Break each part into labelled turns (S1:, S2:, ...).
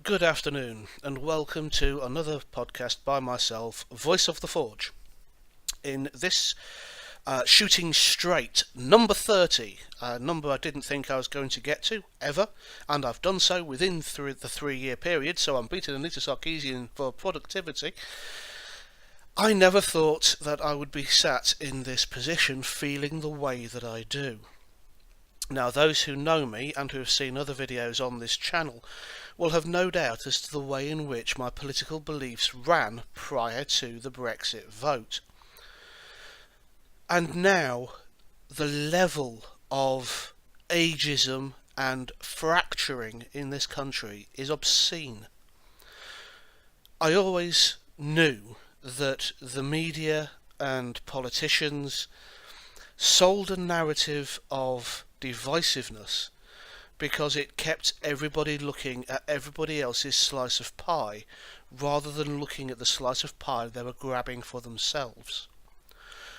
S1: Good afternoon, and welcome to another podcast by myself, Voice of the Forge. In this shooting straight, number 30, a number I didn't think I was going to get to, ever, and I've done so within the 3-year period, so I'm beating Anita Sarkeesian for productivity. I never thought that I would be sat in this position feeling the way that I do. Now, those who know me and who have seen other videos on this channel will have no doubt as to the way in which my political beliefs ran prior to the Brexit vote. And now, the level of ageism and fracturing in this country is obscene. I always knew that the media and politicians sold a narrative of divisiveness because it kept everybody looking at everybody else's slice of pie rather than looking at the slice of pie they were grabbing for themselves.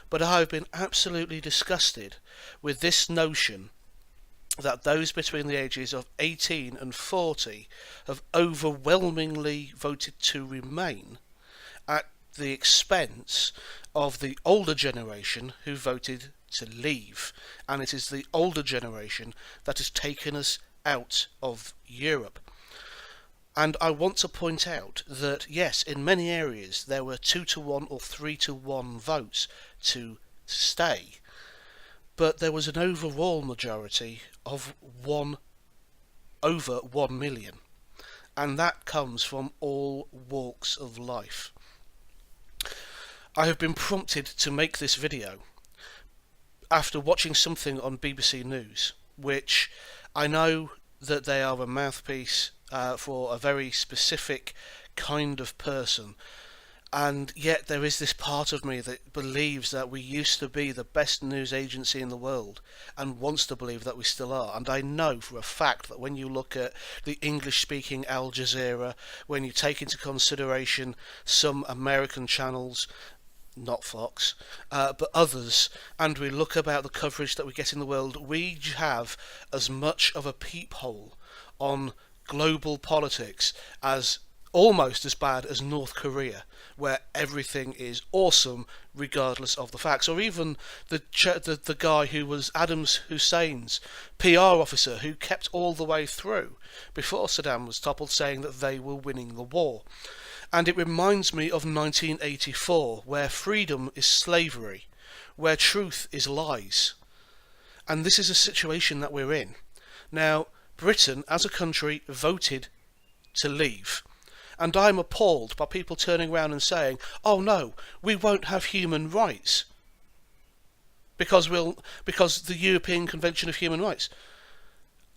S1: But I've been absolutely disgusted with this notion that those between the ages of 18 and 40 have overwhelmingly voted to remain at the expense of the older generation who voted to leave, and it is the older generation that has taken us out of Europe. And I want to point out that yes, in many areas there were 2-1 or 3-1 votes to stay, but there was an overall majority of over 1 million, and that comes from all walks of life. I have been prompted to make this video after watching something on BBC News, which I know that they are a mouthpiece for a very specific kind of person, and yet there is this part of me that believes that we used to be the best news agency in the world and wants to believe that we still are. And I know for a fact that when you look at the English-speaking Al Jazeera, when you take into consideration some American channels, not Fox, but others, and we look about the coverage that we get in the world, we have as much of a peephole on global politics as almost as bad as North Korea, where everything is awesome regardless of the facts. Or even the guy who was Saddam Hussein's PR officer, who kept all the way through before Saddam was toppled, saying that they were winning the war. And it reminds me of 1984, where freedom is slavery, where truth is lies. And this is a situation that we're in. Now, Britain, as a country, voted to leave. And I'm appalled by people turning around and saying, oh no, we won't have human rights because the European Convention of Human Rights.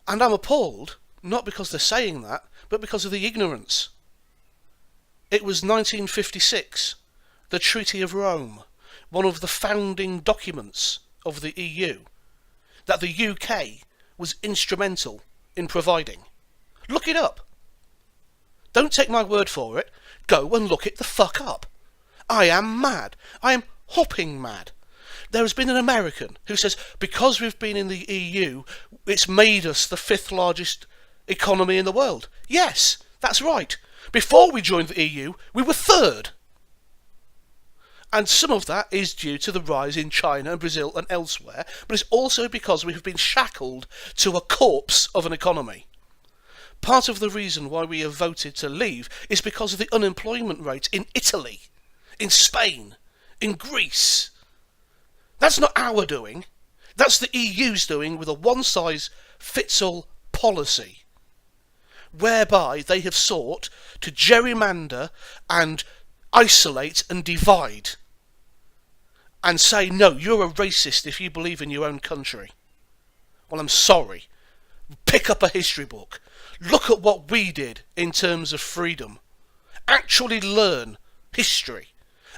S1: And I'm appalled, not because they're saying that, but because of the ignorance. It was 1956, the Treaty of Rome, one of the founding documents of the EU, that the UK was instrumental in providing. Look it up. Don't take my word for it. Go and look it the fuck up. I am mad. I am hopping mad. There has been an American who says, because we've been in the EU, it's made us the 5th largest economy in the world. Yes, that's right. Before we joined the EU, we were 3rd. And some of that is due to the rise in China and Brazil and elsewhere, but it's also because we have been shackled to a corpse of an economy. Part of the reason why we have voted to leave is because of the unemployment rate in Italy, in Spain, in Greece. That's not our doing. That's the EU's doing with a one-size-fits-all policy, whereby they have sought to gerrymander and isolate and divide and say, no, you're a racist if you believe in your own country. Well, I'm sorry. Pick up a history book. Look at what we did in terms of freedom. Actually learn history.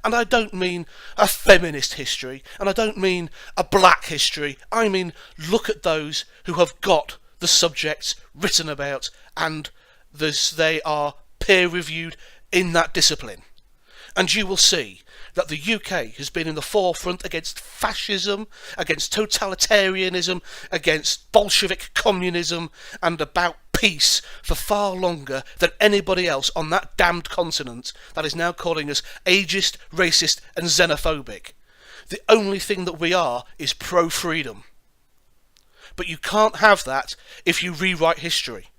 S1: And I don't mean a feminist history, and I don't mean a black history. I mean, look at those who have got the subjects written about, and they are peer-reviewed in that discipline. And you will see that the UK has been in the forefront against fascism, against totalitarianism, against Bolshevik communism, and about peace for far longer than anybody else on that damned continent that is now calling us ageist, racist and xenophobic. The only thing that we are is pro-freedom. But you can't have that if you rewrite history.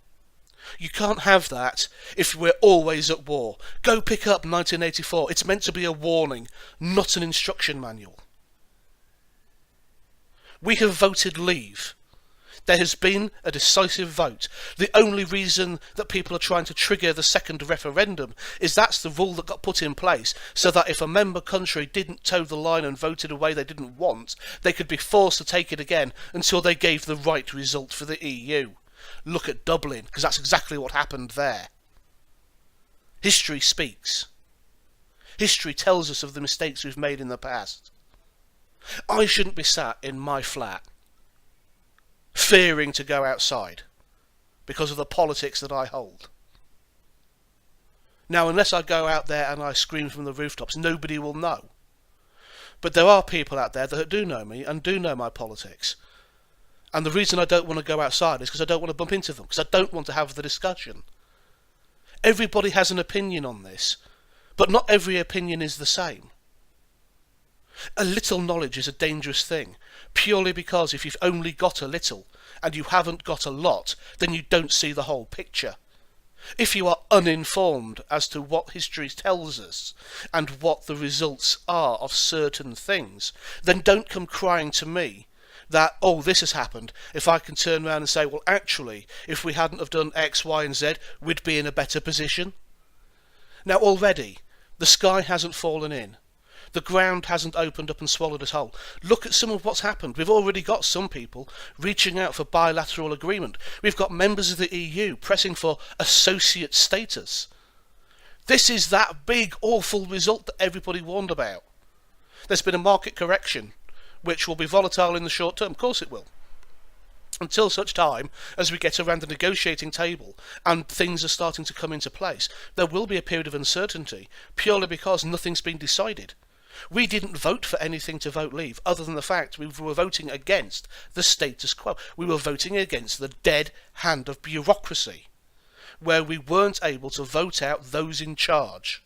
S1: You can't have that if we're always at war. Go pick up 1984. It's meant to be a warning, not an instruction manual. We have voted leave. There has been a decisive vote. The only reason that people are trying to trigger the second referendum is that's the rule that got put in place, so that if a member country didn't toe the line and voted a way they didn't want, they could be forced to take it again until they gave the right result for the EU. Look at Dublin, because that's exactly what happened there. History speaks. History tells us of the mistakes we've made in the past. I shouldn't be sat in my flat fearing to go outside because of the politics that I hold. Now, unless I go out there and I scream from the rooftops, nobody will know. But there are people out there that do know me and do know my politics. And the reason I don't want to go outside is because I don't want to bump into them, because I don't want to have the discussion. Everybody has an opinion on this, but not every opinion is the same. A little knowledge is a dangerous thing, purely because if you've only got a little, and you haven't got a lot, then you don't see the whole picture. If you are uninformed as to what history tells us, and what the results are of certain things, then don't come crying to me that, oh, this has happened, if I can turn around and say, well, actually, if we hadn't have done X, Y, and Z, we'd be in a better position. Now, already, the sky hasn't fallen in. The ground hasn't opened up and swallowed us whole. Look at some of what's happened. We've already got some people reaching out for bilateral agreement. We've got members of the EU pressing for associate status. This is that big, awful result that everybody warned about. There's been a market correction, which will be volatile in the short term. Of course it will. Until such time as we get around the negotiating table and things are starting to come into place, there will be a period of uncertainty, purely because nothing's been decided. We didn't vote for anything to vote leave, other than the fact we were voting against the status quo. We were voting against the dead hand of bureaucracy, where we weren't able to vote out those in charge.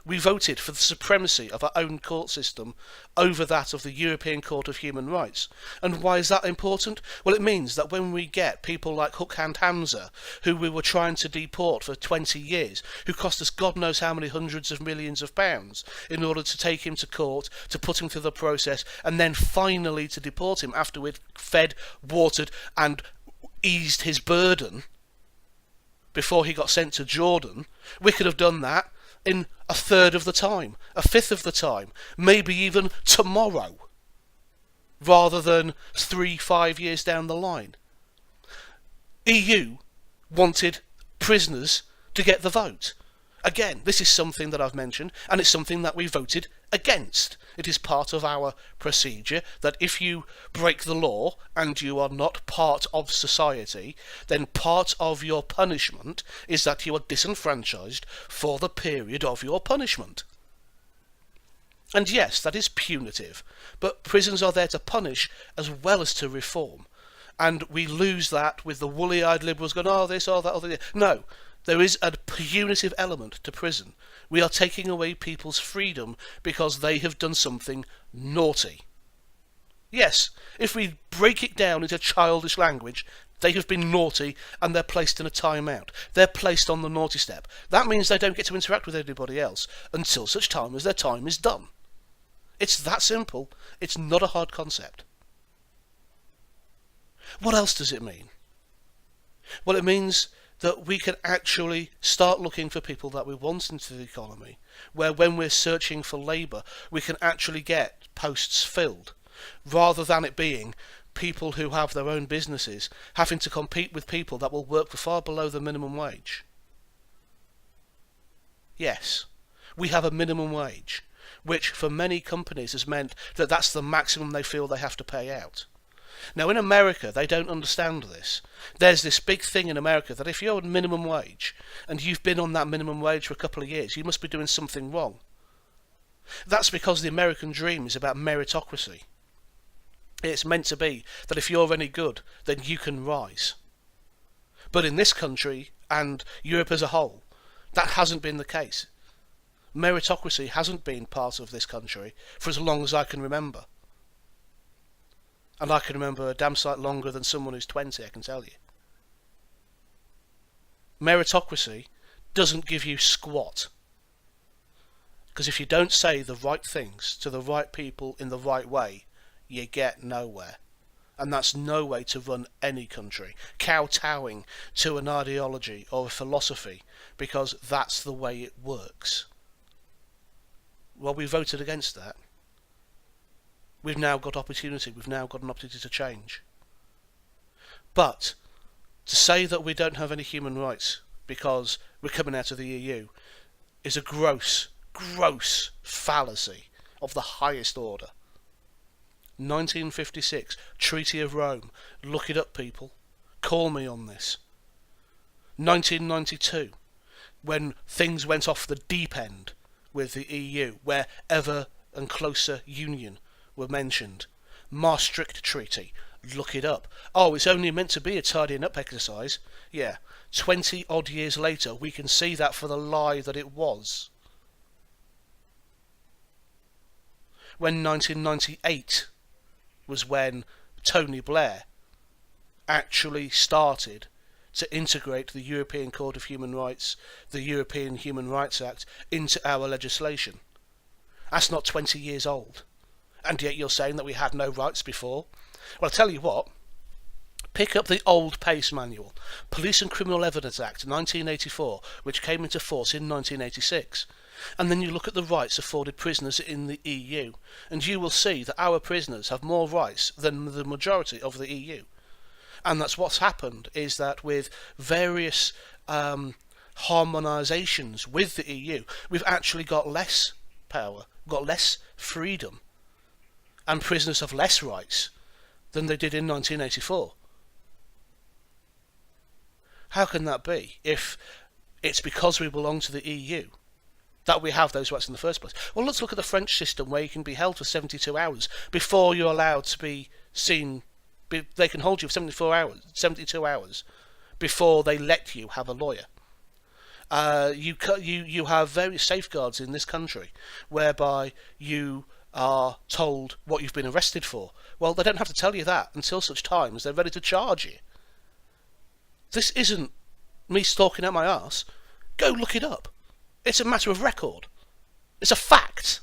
S1: We voted for the supremacy of our own court system over that of the European Court of Human Rights. And why is that important? Well, it means that when we get people like Hook Hand Hamza, who we were trying to deport for 20 years, who cost us God knows how many hundreds of millions of pounds in order to take him to court, to put him through the process, and then finally to deport him after we'd fed, watered and eased his burden before he got sent to Jordan, we could have done that in a third of the time, a fifth of the time, maybe even tomorrow, rather than 3-5 years down the line. EU wanted prisoners to get the vote. Again, this is something that I've mentioned, and it's something that we voted against. It is part of our procedure that if you break the law and you are not part of society, then part of your punishment is that you are disenfranchised for the period of your punishment. And yes, that is punitive, but prisons are there to punish as well as to reform. And we lose that with the woolly-eyed liberals going, oh, this, oh, that, oh, that. No. There is a punitive element to prison. We are taking away people's freedom because they have done something naughty. Yes, if we break it down into childish language, they have been naughty and they're placed in a timeout. They're placed on the naughty step. That means they don't get to interact with anybody else until such time as their time is done. It's that simple. It's not a hard concept. What else does it mean? Well, it means that we can actually start looking for people that we want into the economy, where when we're searching for labour, we can actually get posts filled, rather than it being people who have their own businesses having to compete with people that will work for far below the minimum wage. Yes, we have a minimum wage, which for many companies has meant that that's the maximum they feel they have to pay out. Now, in America, they don't understand this. There's this big thing in America that if you're on minimum wage and you've been on that minimum wage for a couple of years, you must be doing something wrong. That's because the American dream is about meritocracy. It's meant to be that if you're any good, then you can rise. But in this country and Europe as a whole, that hasn't been the case. Meritocracy hasn't been part of this country for as long as I can remember. And I can remember a damn sight longer than someone who's 20, I can tell you. Meritocracy doesn't give you squat. Because if you don't say the right things to the right people in the right way, you get nowhere. And that's no way to run any country, kowtowing to an ideology or a philosophy, because that's the way it works. Well, we voted against that. We've now got opportunity. We've now got an opportunity to change. But to say that we don't have any human rights because we're coming out of the EU is a gross fallacy of the highest order. 1956, Treaty of Rome. Look it up, people. Call me on this. 1992, when things went off the deep end with the EU, where ever and closer union were mentioned. Maastricht Treaty. Look it up. Oh, it's only meant to be a tidying up exercise. Yeah, 20 odd years later, we can see that for the lie that it was. When 1998 was when Tony Blair actually started to integrate the European Court of Human Rights, the European Human Rights Act, into our legislation. That's not 20 years old. And yet you're saying that we had no rights before? Well, I'll tell you what. Pick up the old PACE manual, Police and Criminal Evidence Act 1984, which came into force in 1986. And then you look at the rights afforded prisoners in the EU, and you will see that our prisoners have more rights than the majority of the EU. And that's what's happened, is that with various harmonisations with the EU, we've actually got less power, got less freedom, and prisoners have less rights than they did in 1984. How can that be if it's because we belong to the EU that we have those rights in the first place? Well, let's look at the French system, where you can be held for 72 hours before you're allowed to be seen. They can hold you for 72 hours before they let you have a lawyer. You have various safeguards in this country whereby you are told what you've been arrested for. Well, they don't have to tell you that until such time as they're ready to charge you. This isn't me stalking out my arse. Go look it up. It's a matter of record. It's a fact.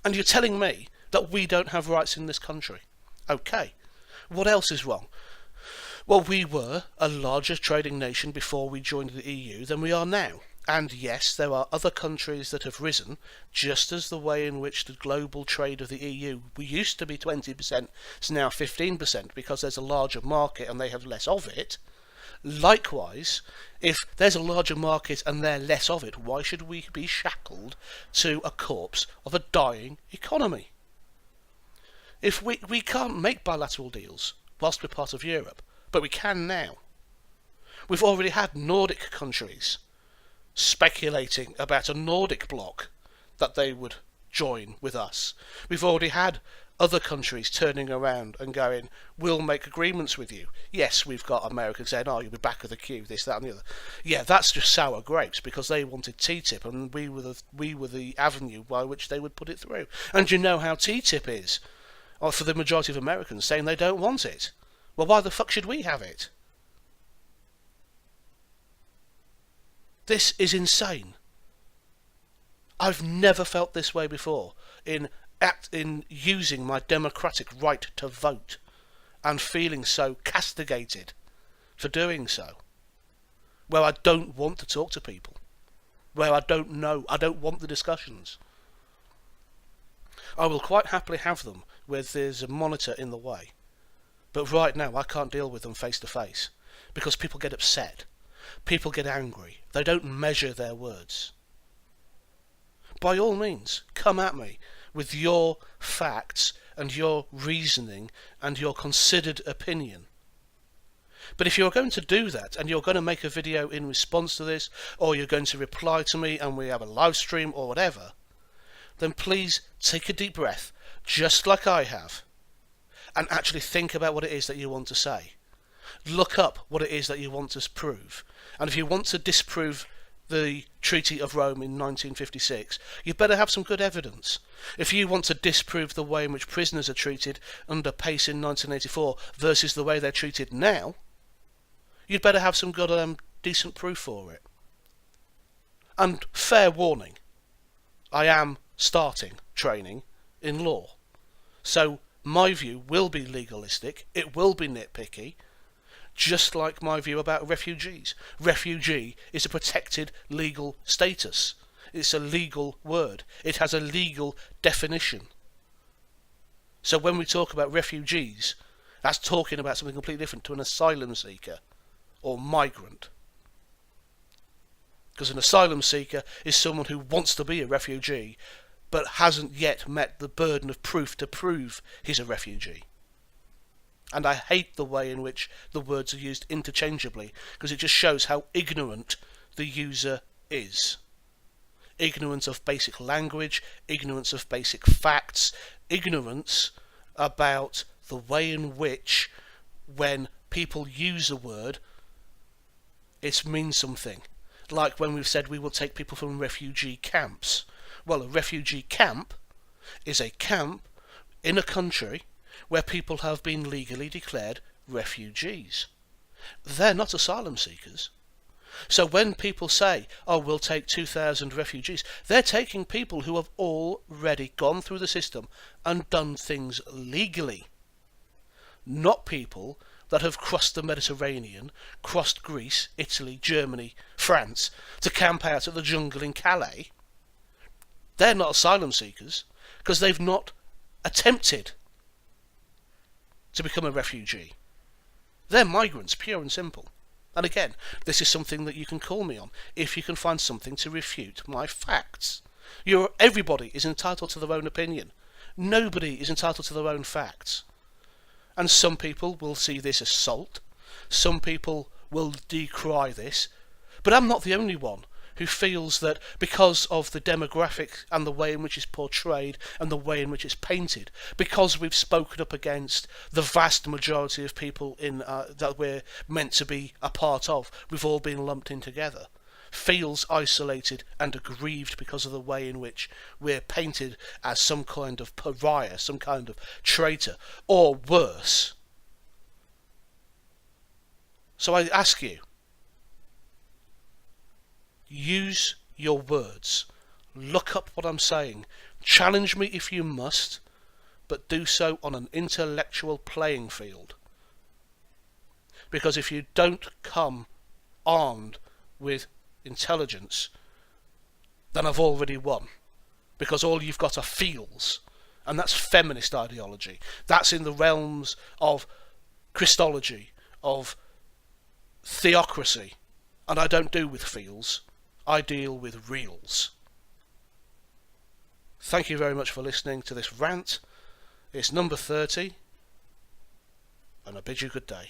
S1: And you're telling me that we don't have rights in this country. Okay. What else is wrong? Well, we were a larger trading nation before we joined the EU than we are now. And yes, there are other countries that have risen, just as the way in which the global trade of the EU, we used to be 20%, it's now 15% because there's a larger market and they have less of it. Likewise, if there's a larger market and they're less of it, why should we be shackled to a corpse of a dying economy? If we can't make bilateral deals whilst we're part of Europe, but we can now. We've already had Nordic countries speculating about a Nordic bloc that they would join with us. We've already had other countries turning around and going, we'll make agreements with you. Yes, we've got America saying, oh, you'll be back of the queue, this, that and the other. Yeah, that's just sour grapes because they wanted TTIP and we were the avenue by which they would put it through. And you know how TTIP is, or for the majority of Americans saying they don't want it. Well, why the fuck should we have it? This is insane. I've never felt this way before in using my democratic right to vote and feeling so castigated for doing so. Where I don't want to talk to people. Where I don't know. I don't want the discussions. I will quite happily have them where there's a monitor in the way. But right now I can't deal with them face to face because people get upset. People get angry. They don't measure their words. By all means, come at me with your facts and your reasoning and your considered opinion. But if you're going to do that and you're going to make a video in response to this, or you're going to reply to me and we have a live stream or whatever, then please take a deep breath, just like I have, and actually think about what it is that you want to say. Look up what it is that you want to prove. And if you want to disprove the Treaty of Rome in 1956, you better have some good evidence. If you want to disprove the way in which prisoners are treated under Pace in 1984 versus the way they're treated now, you'd better have some good, decent proof for it. And fair warning, I am starting training in law. So my view will be legalistic, it will be nitpicky, just like my view about refugees. Refugee is a protected legal status. It's a legal word. It has a legal definition. So when we talk about refugees, that's talking about something completely different to an asylum seeker or migrant. Because an asylum seeker is someone who wants to be a refugee but hasn't yet met the burden of proof to prove he's a refugee. And I hate the way in which the words are used interchangeably, because it just shows how ignorant the user is. Ignorance of basic language, ignorance of basic facts, ignorance about the way in which, when people use a word, it means something. Like when we've said we will take people from refugee camps. Well, a refugee camp is a camp in a country where people have been legally declared refugees. They're not asylum seekers. So when people say, oh, we'll take 2,000 refugees, they're taking people who have already gone through the system and done things legally. Not people that have crossed the Mediterranean, crossed Greece, Italy, Germany, France, to camp out at the jungle in Calais. They're not asylum seekers, because they've not attempted to become a refugee. They're migrants, pure and simple. And again, this is something that you can call me on if you can find something to refute my facts. Everybody is entitled to their own opinion. Nobody is entitled to their own facts. And some people will see this as salt. Some people will decry this. But I'm not the only one who feels that because of the demographic and the way in which it's portrayed and the way in which it's painted, because we've spoken up against the vast majority of people that we're meant to be a part of, we've all been lumped in together, feels isolated and aggrieved because of the way in which we're painted as some kind of pariah, some kind of traitor, or worse. So I ask you, use your words. Look up what I'm saying. Challenge me if you must, but do so on an intellectual playing field. Because if you don't come armed with intelligence, then I've already won. Because all you've got are feels. And that's feminist ideology. That's in the realms of Christology, of theocracy. And I don't do with feels. I deal with reals. Thank you very much for listening to this rant. It's number 30, and I bid you good day.